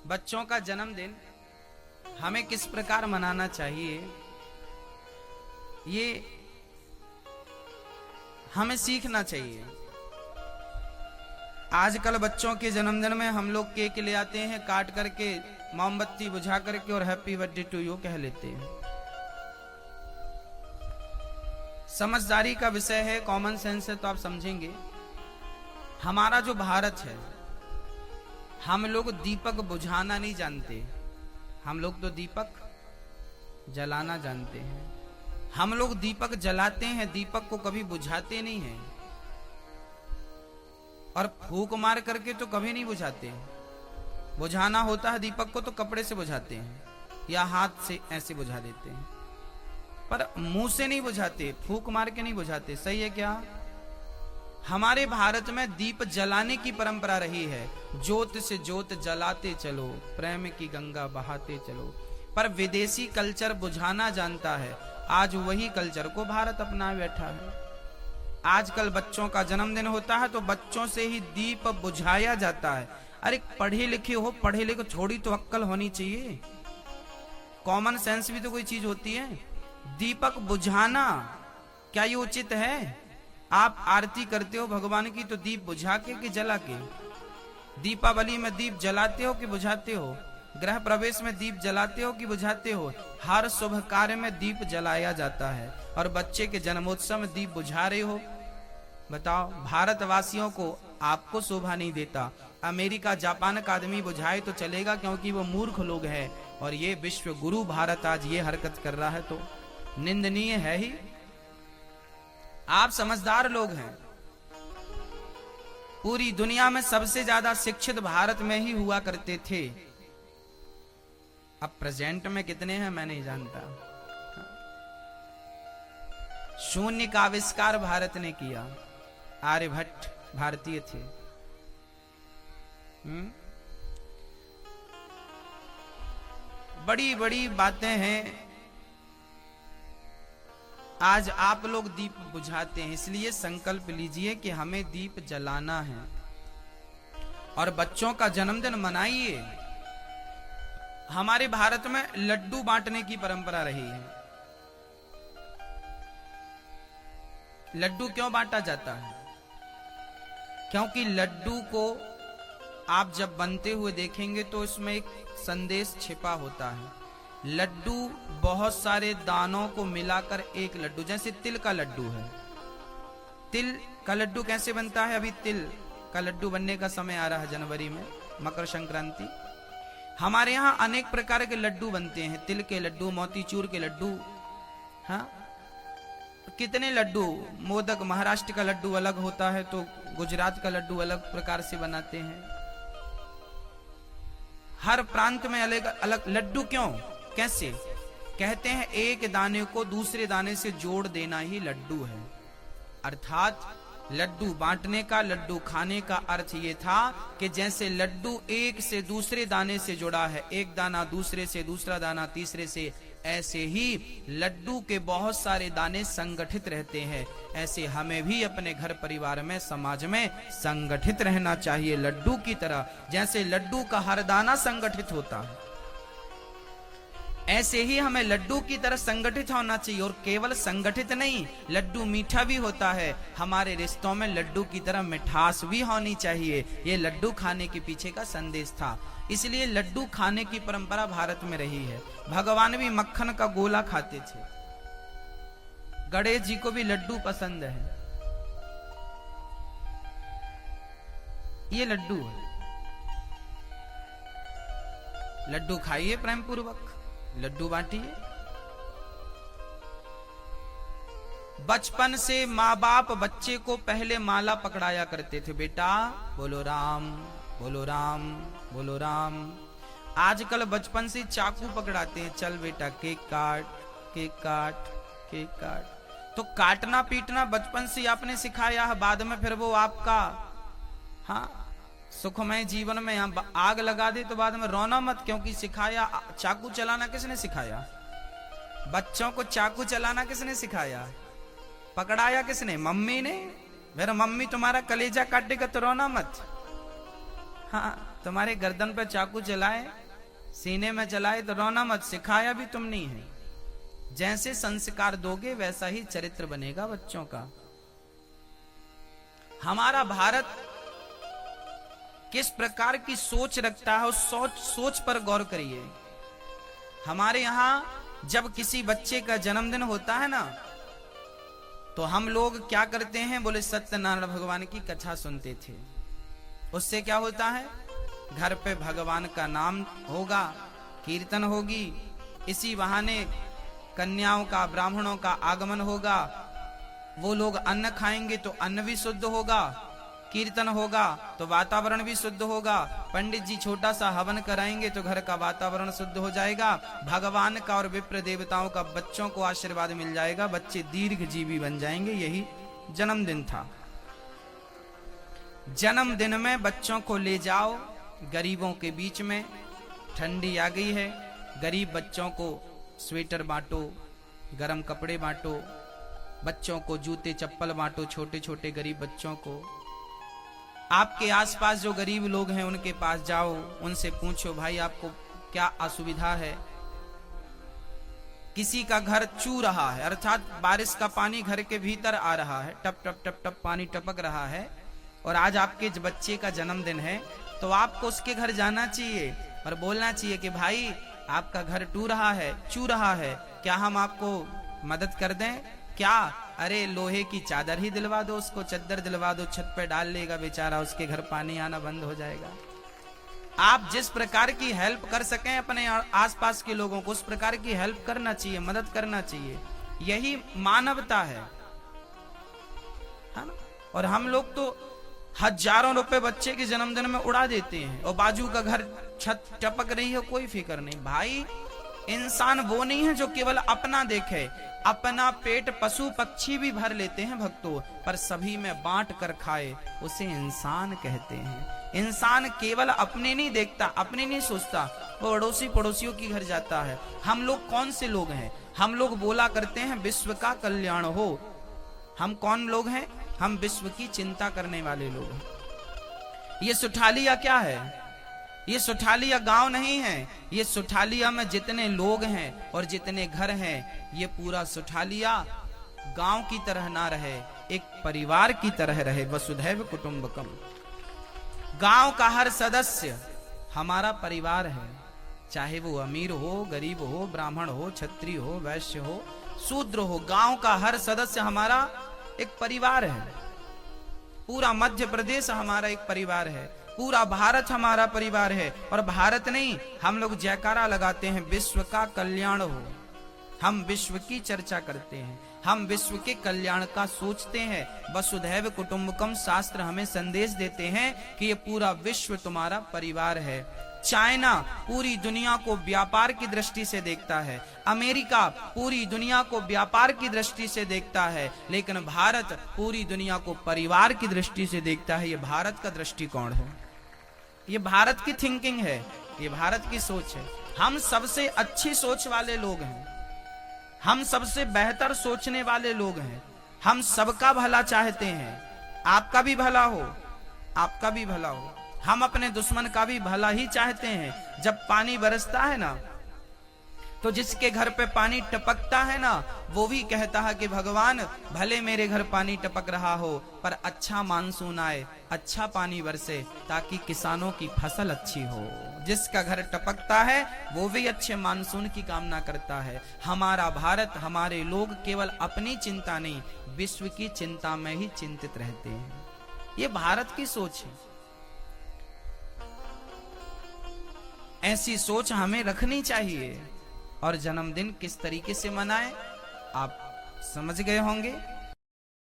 बच्चों का जन्मदिन हमें किस प्रकार मनाना चाहिए, ये हमें सीखना चाहिए। आजकल बच्चों के जन्मदिन में हम लोग केक ले आते हैं, काट करके मोमबत्ती बुझा करके और हैप्पी बर्थडे टू यू कह लेते हैं। समझदारी का विषय है, कॉमन सेंस है, तो आप समझेंगे। हमारा जो भारत है, हम लोग दीपक बुझाना नहीं जानते, हम लोग तो दीपक जलाना जानते हैं। हम लोग दीपक जलाते हैं, दीपक को कभी बुझाते नहीं हैं, और फूंक मार करके तो कभी नहीं बुझाते। बुझाना होता है दीपक को तो कपड़े से बुझाते हैं या हाथ से ऐसे बुझा देते हैं, पर मुंह से नहीं बुझाते, फूंक मार के नहीं बुझाते। सही है क्या? हमारे भारत में दीप जलाने की परंपरा रही है, ज्योत से ज्योत जलाते चलो, प्रेम की गंगा बहाते चलो। पर विदेशी कल्चर बुझाना जानता है, आज वही कल्चर को भारत अपना बैठा है। आजकल बच्चों का जन्मदिन होता है तो बच्चों से ही दीप बुझाया जाता है। अरे पढ़े लिखे हो, पढ़े लिखे, थोड़ी तो अक्ल होनी चाहिए, कॉमन सेंस भी तो कोई चीज होती है। दीपक बुझाना क्या ये उचित है? आप आरती करते हो भगवान की तो दीप बुझा के कि जला के? दीपावली में दीप जलाते हो कि बुझाते हो? गृह प्रवेश में दीप जलाते हो कि बुझाते हो? हर शुभ कार्य में दीप जलाया जाता है, और बच्चे के जन्मोत्सव में दीप बुझा रहे हो। बताओ, भारतवासियों को आपको शोभा नहीं देता। अमेरिका जापान का आदमी बुझाए तो चलेगा, क्योंकि वो मूर्ख लोग हैं, और ये विश्व गुरु भारत आज ये हरकत कर रहा है तो निंदनीय है ही। आप समझदार लोग हैं, पूरी दुनिया में सबसे ज्यादा शिक्षित भारत में ही हुआ करते थे। अब प्रेजेंट में कितने हैं मैं नहीं जानता। शून्य का आविष्कार भारत ने किया, आर्यभट्ट भारतीय थे। बड़ी बड़ी बातें हैं। आज आप लोग दीप बुझाते हैं, इसलिए संकल्प लीजिए कि हमें दीप जलाना है और बच्चों का जन्मदिन मनाइए। हमारे भारत में लड्डू बांटने की परंपरा रही है। लड्डू क्यों बांटा जाता है? क्योंकि लड्डू को आप जब बनते हुए देखेंगे तो इसमें एक संदेश छिपा होता है। लड्डू बहुत सारे दानों को मिलाकर एक लड्डू, जैसे तिल का लड्डू है। तिल का लड्डू कैसे बनता है? अभी तिल का लड्डू बनने का समय आ रहा है जनवरी में, मकर संक्रांति। हमारे यहाँ अनेक प्रकार के लड्डू बनते हैं, तिल के लड्डू, मोतीचूर के लड्डू, हाँ कितने लड्डू। मोदक, महाराष्ट्र का लड्डू अलग होता है तो गुजरात का लड्डू अलग प्रकार से बनाते हैं। हर प्रांत में अलग अलग लड्डू। क्यों, कैसे? कहते हैं एक दाने को दूसरे दाने से जोड़ देना ही लड्डू है। अर्थात लड्डू बांटने का, लड्डू खाने का अर्थ ये था कि जैसे लड्डू एक से दूसरे दाने से जुड़ा है, एक दाना दूसरे से, दूसरा दाना तीसरे से, ऐसे ही लड्डू के बहुत सारे दाने संगठित रहते हैं। ऐसे हमें भी अपने घर परिवार में, समाज में संगठित रहना चाहिए लड्डू की तरह। जैसे लड्डू का हर दाना संगठित होता है, ऐसे ही हमें लड्डू की तरह संगठित होना चाहिए। और केवल संगठित नहीं, लड्डू मीठा भी होता है। हमारे रिश्तों में लड्डू की तरह मिठास भी होनी चाहिए। ये लड्डू खाने के पीछे का संदेश था, इसलिए लड्डू खाने की परंपरा भारत में रही है। भगवान भी मक्खन का गोला खाते थे। गणेश जी को भी लड्डू पसंद है। ये लड्डू है, लड्डू खाइए प्रेम पूर्वक, लड्डू बांटिए। बचपन से माँ बाप बच्चे को पहले माला पकड़ाया करते थे, बेटा बोलो राम, बोलो राम, बोलो राम। आजकल बचपन से चाकू पकड़ाते हैं, चल बेटा केक काट, केक काट, केक काट। तो काटना पीटना बचपन से आपने सिखाया है, बाद में फिर वो आपका हाँ सुखमय जीवन में आग लगा दे तो बाद में रोना मत, क्योंकि सिखाया। चाकू चलाना किसने सिखाया? बच्चों को चाकू चलाना किसने सिखाया? पकड़ाया किसने? मम्मी ने। फिर मम्मी तुम्हारा कलेजा काटेगा तो रोना मत। हाँ, तुम्हारे गर्दन पे चाकू चलाए, सीने में चलाए तो रोना मत, सिखाया भी तुम नहीं है। जैसे संस्कार दोगे वैसा ही चरित्र बनेगा बच्चों का। हमारा भारत किस प्रकार की सोच रखता है, उस सोच पर गौर करिए। हमारे यहां जब किसी बच्चे का जन्मदिन होता है ना, तो हम लोग क्या करते हैं, बोले सत्यनारायण भगवान की कथा सुनते थे। उससे क्या होता है, घर पे भगवान का नाम होगा, कीर्तन होगी, इसी बहाने कन्याओं का, ब्राह्मणों का आगमन होगा, वो लोग अन्न खाएंगे तो अन्न भी शुद्ध होगा, कीर्तन होगा तो वातावरण भी शुद्ध होगा, पंडित जी छोटा सा हवन कराएंगे तो घर का वातावरण शुद्ध हो जाएगा, भगवान का और विप्र देवताओं का बच्चों को आशीर्वाद मिल जाएगा, बच्चे दीर्घजीवी बन जाएंगे। यही जन्मदिन था। जन्मदिन में बच्चों को ले जाओ गरीबों के बीच में। ठंडी आ गई है, गरीब बच्चों को स्वेटर बांटो, गरम कपड़े बांटो, बच्चों को जूते चप्पल बांटो, छोटे छोटे गरीब बच्चों को। आपके आसपास जो गरीब लोग हैं उनके पास जाओ, उनसे पूछो भाई आपको क्या असुविधा है। किसी का घर चू रहा है, अर्थात बारिश का पानी घर के भीतर आ रहा है, टप टप टप टप पानी टपक रहा है, और आज आपके बच्चे का जन्मदिन है, तो आपको उसके घर जाना चाहिए और बोलना चाहिए कि भाई आपका घर टू रहा है, चू रहा है, क्या हम आपको मदद कर दें क्या? अरे लोहे की चादर ही दिलवा दो, उसको चद्दर दिलवा दो, छत पे डाल लेगा बेचारा, उसके घर पानी आना बंद हो जाएगा। आप जिस प्रकार की हेल्प कर सकें अपने आसपास के लोगों को, उस प्रकार की हेल्प करना चाहिए, मदद करना चाहिए। यही मानवता है ना? और हम लोग तो हजारों रुपए बच्चे के जन्मदिन में उड़ा देते हैं, और बाजू का घर छत टपक रही है, कोई फिक्र नहीं। भाई इंसान वो नहीं है जो केवल अपना देखे, अपना पेट पशु पक्षी भी भर लेते हैं भक्तों, पर सभी में बांट कर खाए उसे इंसान कहते हैं। इंसान केवल अपने नहीं देखता, अपने नहीं सोचता, वो अड़ोसी पड़ोसियों की घर जाता है। हम लोग कौन से लोग हैं? हम लोग बोला करते हैं विश्व का कल्याण हो। हम कौन लोग हैं? हम विश्व की चिंता करने वाले लोग हैं। ये सुठालिया क्या है? ये सुठालिया गांव नहीं है। ये सुठालिया में जितने लोग हैं और जितने घर हैं, ये पूरा सुठालिया गांव की तरह ना रहे, एक परिवार की तरह रहे। वसुधैव कुटुंबकम। गांव का हर सदस्य हमारा परिवार है, चाहे वो अमीर हो, गरीब हो, ब्राह्मण हो, क्षत्रिय हो, वैश्य हो, शूद्र हो। गांव का हर सदस्य हमारा एक परिवार है। पूरा मध्य प्रदेश हमारा एक परिवार है, पूरा भारत हमारा परिवार है। और भारत नहीं, हम लोग जयकारा लगाते हैं विश्व का कल्याण हो। हम विश्व की चर्चा करते हैं, हम विश्व के कल्याण का सोचते हैं। वसुधैव कुटुंबकम शास्त्र हमें संदेश देते हैं कि ये पूरा विश्व तुम्हारा परिवार है। चाइना पूरी दुनिया को व्यापार की दृष्टि से देखता है, अमेरिका पूरी दुनिया को व्यापार की दृष्टि से देखता है, लेकिन भारत पूरी दुनिया को परिवार की दृष्टि से देखता है। ये भारत का दृष्टिकोण है, ये भारत की थिंकिंग है, ये भारत की सोच है। हम सबसे अच्छी सोच वाले लोग हैं, हम सबसे बेहतर सोचने वाले लोग हैं, हम सबका भला चाहते हैं। आपका भी भला हो, आपका भी भला हो। हम अपने दुश्मन का भी भला ही चाहते हैं। जब पानी बरसता है ना, तो जिसके घर पे पानी टपकता है ना, वो भी कहता है कि भगवान भले मेरे घर पानी टपक रहा हो, पर अच्छा मानसून आए, अच्छा पानी बरसे, ताकि किसानों की फसल अच्छी हो। जिसका घर टपकता है वो भी अच्छे मानसून की कामना करता है। हमारा भारत, हमारे लोग केवल अपनी चिंता नहीं, विश्व की चिंता में ही चिंतित रहते हैं। ये भारत की सोच है। ऐसी सोच हमें रखनी चाहिए। और जन्मदिन किस तरीके से मनाएं आप समझ गए होंगे।